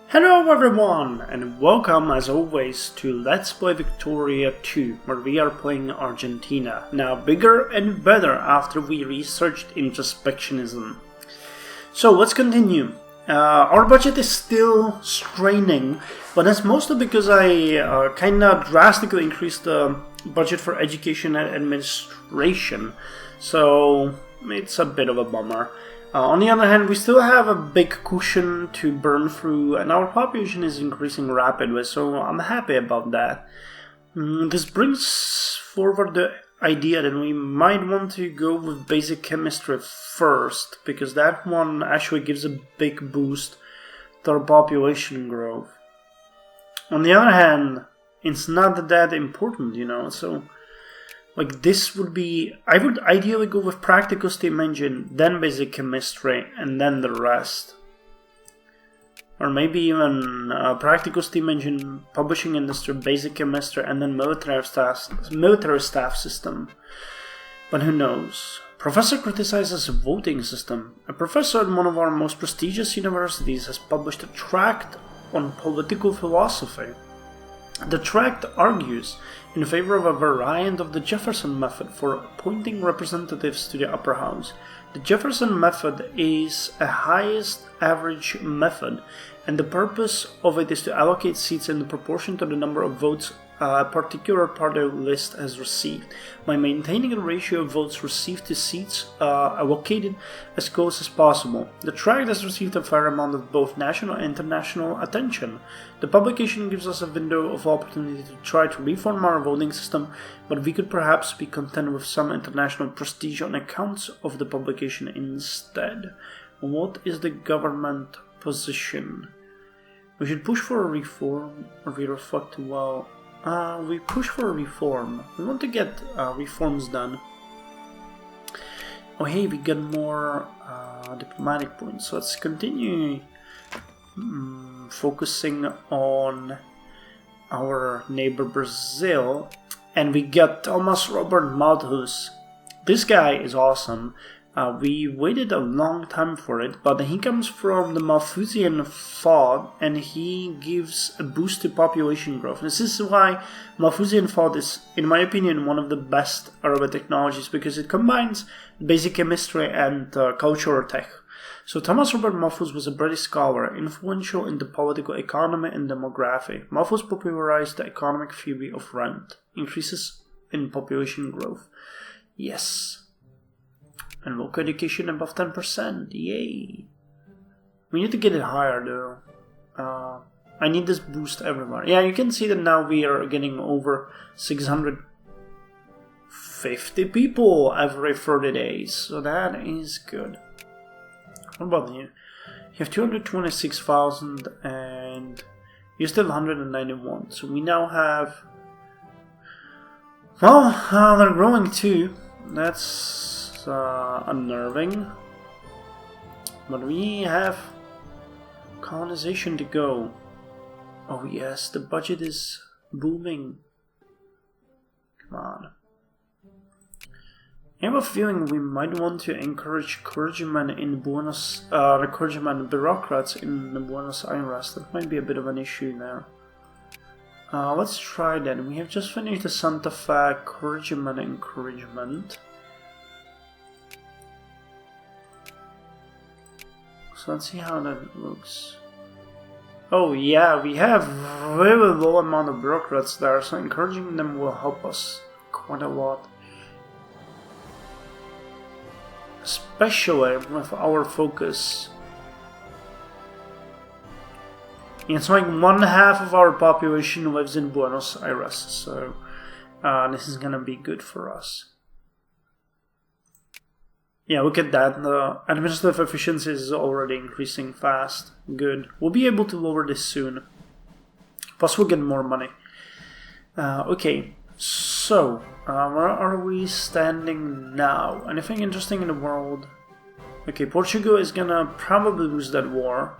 Hello everyone, and welcome as always to Let's Play Victoria 2, where we are playing Argentina, now bigger and better after we researched introspectionism. So let's continue. Our budget is still straining, but that's mostly because I kinda drastically increased the budget for education and administration, so it's a bit of a bummer. On the other hand, we still have a big cushion to burn through, and our population is increasing rapidly, so I'm happy about that. This brings forward the idea that we might want to go with basic chemistry first, because that one actually gives a big boost to our population growth. On the other hand, it's not that important, so... Like this would be, I would ideally go with practical steam engine, then basic chemistry, and then the rest. Or maybe even practical steam engine, publishing industry, basic chemistry, and then military staff system. But who knows? Professor criticizes voting system. A professor at one of our most prestigious universities has published a tract on political philosophy. The tract argues in favor of a variant of the Jefferson method for appointing representatives to the upper house. The Jefferson method is a highest average method, and the purpose of it is to allocate seats in proportion to the number of votes a particular party list has received, by maintaining a ratio of votes received to seats allocated as close as possible. The tract has received a fair amount of both national and international attention. The publication gives us a window of opportunity to try to reform our voting system, but we could perhaps be content with some international prestige on account of the publication instead. What is the government position? We should push for a reform, or we reflect well. We push for a reform. We want to get reforms done. Oh hey, we got more diplomatic points. So let's continue focusing on our neighbor Brazil. And we got Thomas Robert Malthus. This guy is awesome. We waited a long time for it, but he comes from the Malthusian thought, and he gives a boost to population growth. This is why Malthusian thought is, in my opinion, one of the best Arabic technologies, because it combines basic chemistry and cultural tech. So Thomas Robert Malthus was a British scholar, influential in the political economy and demography. Malthus popularized the economic theory of rent, increases in population growth. Yes. And local education above 10%, yay! We need to get it higher though. I need this boost everywhere. Yeah, you can see that now we are getting over 650 people every 30 days, so that is good. What about you? You have 226,000 and you're still 191, so we now have... Well, they're growing too. That's... unnerving, but we have colonization to go. Oh yes, the budget is booming. Come on. I have a feeling we might want to encourage clergymen in clergymen bureaucrats in Buenos Aires. That might be a bit of an issue there. Let's try that. We have just finished the Santa Fe clergyman encouragement. So let's see how that looks. Oh yeah, we have really low amount of bureaucrats there, so encouraging them will help us quite a lot. Especially with our focus. It's like 1/2 of our population lives in Buenos Aires, so this is gonna be good for us. Yeah, look at that. The administrative efficiency is already increasing fast. Good. We'll be able to lower this soon. Plus we'll get more money. Okay, so where are we standing now? Anything interesting in the world? Okay, Portugal is gonna probably lose that war.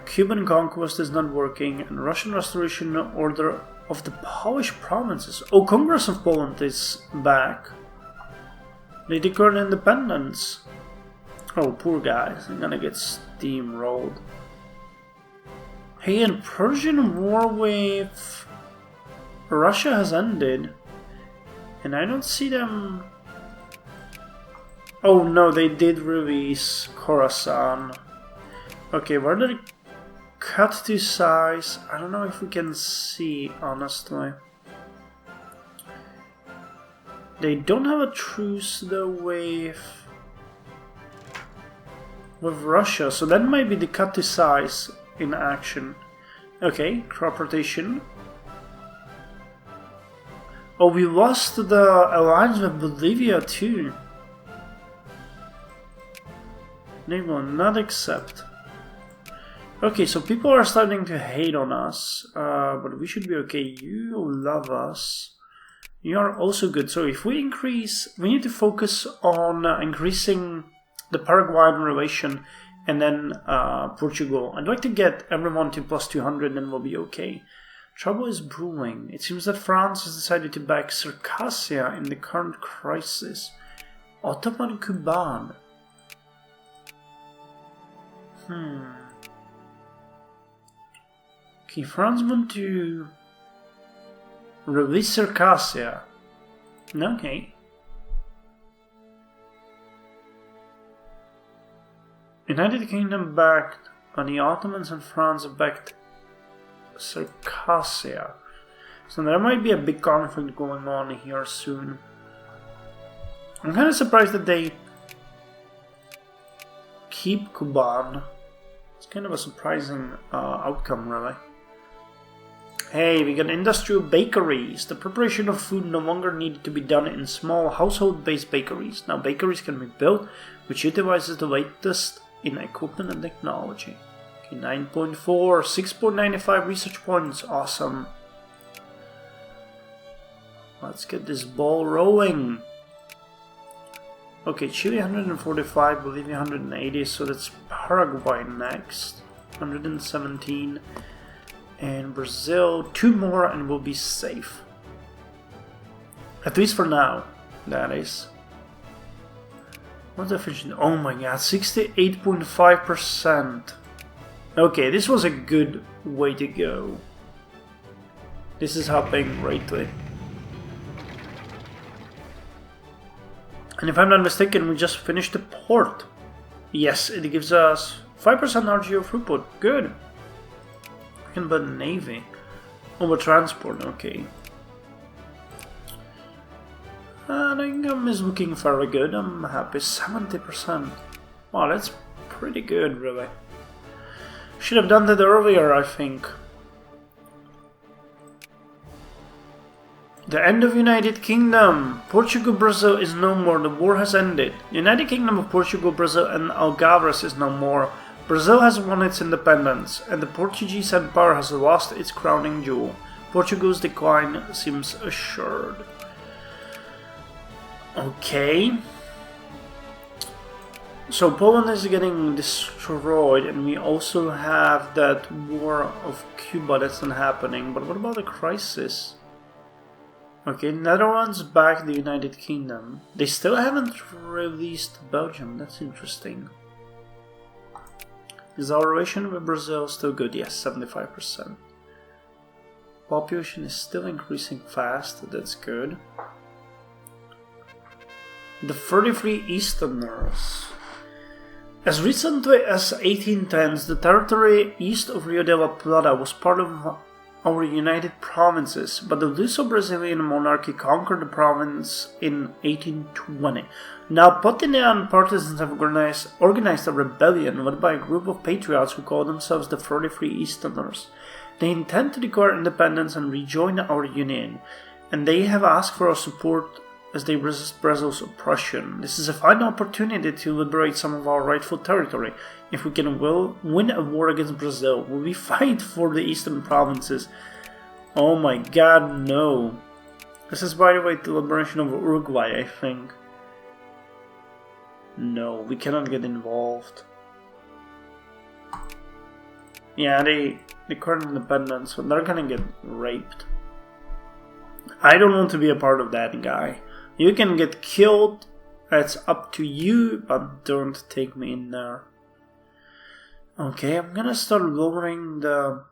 Cuban conquest is not working. And Russian restoration order of the Polish provinces. Oh, Congress of Poland is back. They declared independence. Oh, poor guys. They're gonna get steamrolled. Hey, and Persian war with Russia has ended. And I don't see them... Oh no, they did release Khorasan. Okay, where did it cut to size? I don't know if we can see, honestly. They don't have a truce though with Russia, so that might be the cut to size in action. Okay, crop rotation. Oh, we lost the alliance with Bolivia too. They will not accept. Okay, so people are starting to hate on us, but we should be okay. You love us. You are also good. So if we increase, we need to focus on increasing the Paraguayan relation and then Portugal. I'd like to get everyone to plus 200 and we'll be okay. Trouble is brewing. It seems that France has decided to back Circassia in the current crisis. Ottoman Kuban. Okay, France want to release Circassia. Okay. United Kingdom backed, and the Ottomans and France backed Circassia. So there might be a big conflict going on here soon. I'm kind of surprised that they keep Kuban. It's kind of a surprising outcome, really. Hey, we got industrial bakeries. The preparation of food no longer needed to be done in small household-based bakeries. Now bakeries can be built, which utilizes the latest in equipment and technology. Okay, 9.4, 6.95 research points. Awesome. Let's get this ball rolling. Okay, Chile 145, Bolivia 180, so that's Paraguay next. 117. And Brazil, 2 more and we'll be safe. At least for now, that is. What's the efficiency? Oh my god, 68.5%. Okay, this was a good way to go. This is helping greatly. And if I'm not mistaken, we just finished the port. Yes, it gives us 5% RGO throughput. Good. We can build a navy. Over transport, okay. The income is looking very good. I'm happy. 70%. Wow, that's pretty good, really. Should have done that earlier, I think. The end of United Kingdom. Portugal, Brazil is no more. The war has ended. United Kingdom of Portugal, Brazil and Algarves is no more. Brazil has won its independence, and the Portuguese Empire has lost its crowning jewel. Portugal's decline seems assured. Okay. So Poland is getting destroyed, and we also have that war of Cuba that's not happening. But what about the crisis? Okay, Netherlands back the United Kingdom. They still haven't released Belgium. That's interesting. Is our relation with Brazil still good? Yes, 75%. Population is still increasing fast. That's good. The 33 Easterners. As recently as 1810s, the territory east of Rio de la Plata was part of our United Provinces, but the Luso-Brazilian monarchy conquered the province in 1820. Now, Potinian partisans have organized a rebellion led by a group of patriots who call themselves the 33 Easterners. They intend to declare independence and rejoin our union, and they have asked for our support as they resist Brazil's oppression. This is a fine opportunity to liberate some of our rightful territory. If we can win a war against Brazil, will we fight for the eastern provinces? Oh my god, no. This is, by the way, the liberation of Uruguay, I think. No, we cannot get involved. Yeah, they declared independence, so they're gonna get raped. I don't want to be a part of that, guy. You can get killed, that's up to you, but don't take me in there. Okay, I'm gonna start lowering the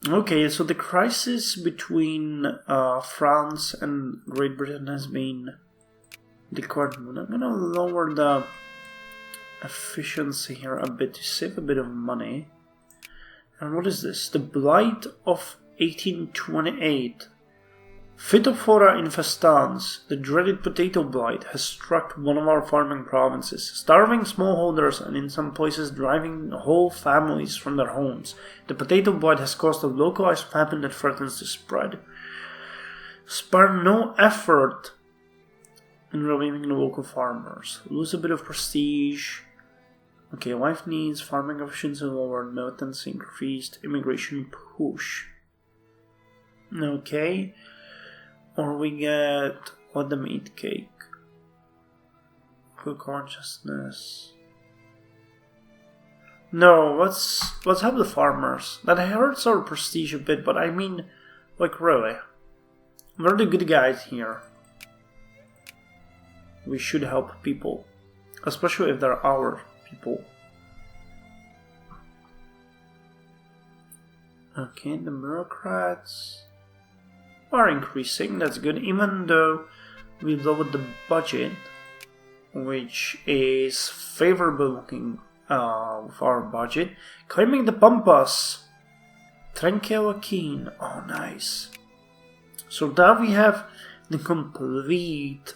Okay, so the crisis between France and Great Britain has been declared. I'm gonna lower the efficiency here a bit to save a bit of money. And what is this? The Blight of 1828. Phytophthora infestans, the dreaded potato blight, has struck one of our farming provinces, starving smallholders and in some places driving whole families from their homes. The potato blight has caused a localized famine that threatens to spread. Spare no effort in reviving the local farmers. Lose a bit of prestige. Okay, life needs, farming efficiency lowered, militancy increased, immigration push. Okay. Or we get what the meat cake. Full consciousness. No, let's have the farmers. That hurts our prestige a bit, but I mean, like really. We're the good guys here. We should help people. Especially if they're our people. Okay, the bureaucrats are increasing, that's good, even though we lowered the budget, which is favorable looking with our budget. Claiming the Pampas, Tranquilakeen, oh nice. So now we have the complete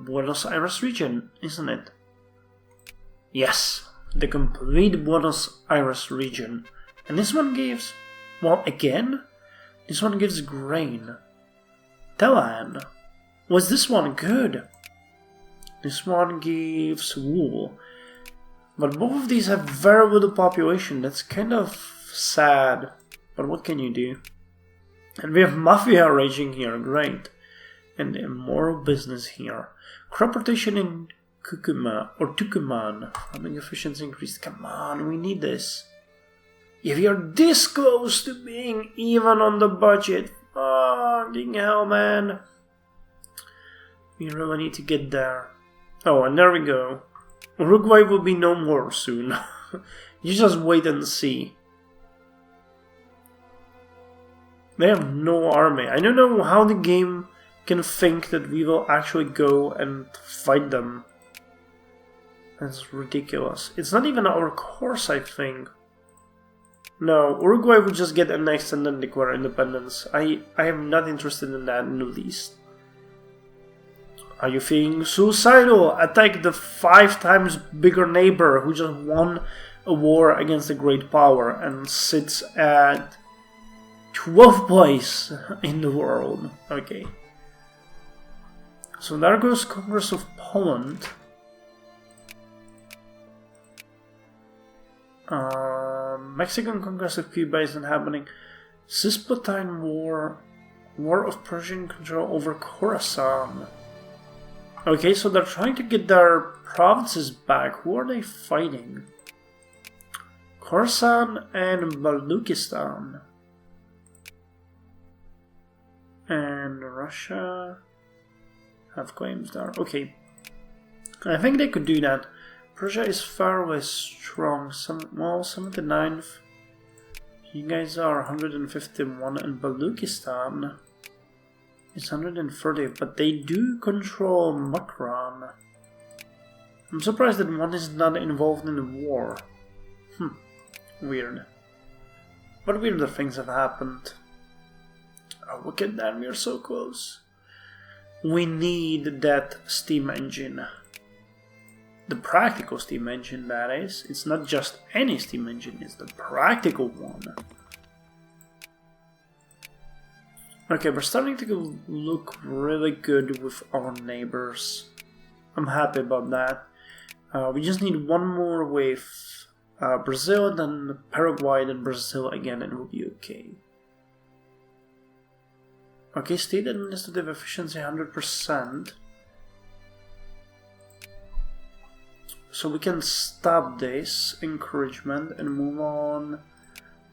Buenos Aires region, isn't it? Yes, the complete Buenos Aires region. And this one gives... well, again, this one gives grain. Telan. Was this one good? This one gives wool. But both of these have very little population. That's kind of sad. But what can you do? And we have mafia raging here. Great. And immoral business here. Crop rotation in Tucumán. Farming efficiency increased. Come on, we need this. If you're this close to being even on the budget, fucking hell, man. We really need to get there. Oh, and there we go. Uruguay will be no more soon. You just wait and see. They have no army. I don't know how the game can think that we will actually go and fight them. That's ridiculous. It's not even our course, I think. No, Uruguay would just get annexed and then declare independence. I am not interested in that in the least. Are you feeling suicidal? Attack the 5 times bigger neighbor who just won a war against a great power and sits at 12th place in the world. Okay. So there goes Congress of Poland. Mexican Congress of Cuba isn't happening. Cisplatin War. War of Persian control over Khorasan. Okay, so they're trying to get their provinces back. Who are they fighting? Khorasan and Baluchistan. And Russia have claims there. Okay. I think they could do that. Persia is fairly strong. 79th. You guys are 151, and Baluchistan is 130, but they do control Makran. I'm surprised that one is not involved in the war. Weird. What weirder things have happened? Oh, look at that, we are so close. We need that steam engine. The practical steam engine, that is. It's not just any steam engine, it's the practical one. Okay, we're starting to look really good with our neighbors. I'm happy about that. We just need one more with Brazil, then Paraguay, then Brazil again, and we'll be okay. Okay, state administrative efficiency 100%. So we can stop this encouragement and move on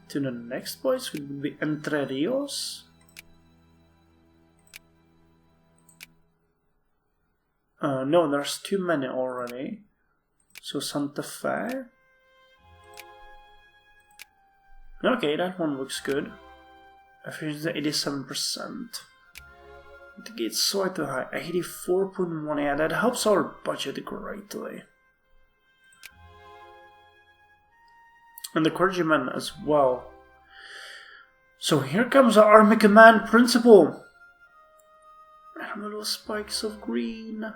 to the next place, which would be Entre Rios. No, there's too many already. So Santa Fe. Okay, that one looks good. Efficiency 87%. The gate's so too high. 84.1. Yeah, that helps our budget greatly. And the clergyman as well. So here comes our army command principle. And little spikes of green.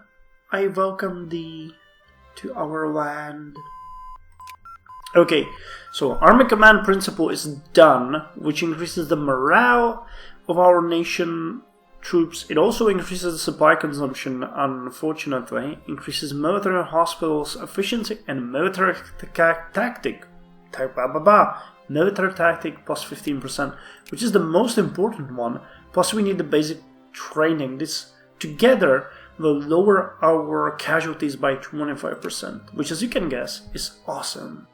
I welcome thee to our land. Okay, so army command principle is done, which increases the morale of our nation troops. It also increases the supply consumption, unfortunately, increases military hospitals efficiency and military tactic. Military tactic plus 15%, which is the most important one. Plus we need the basic training. This together will lower our casualties by 25%, which as you can guess is awesome.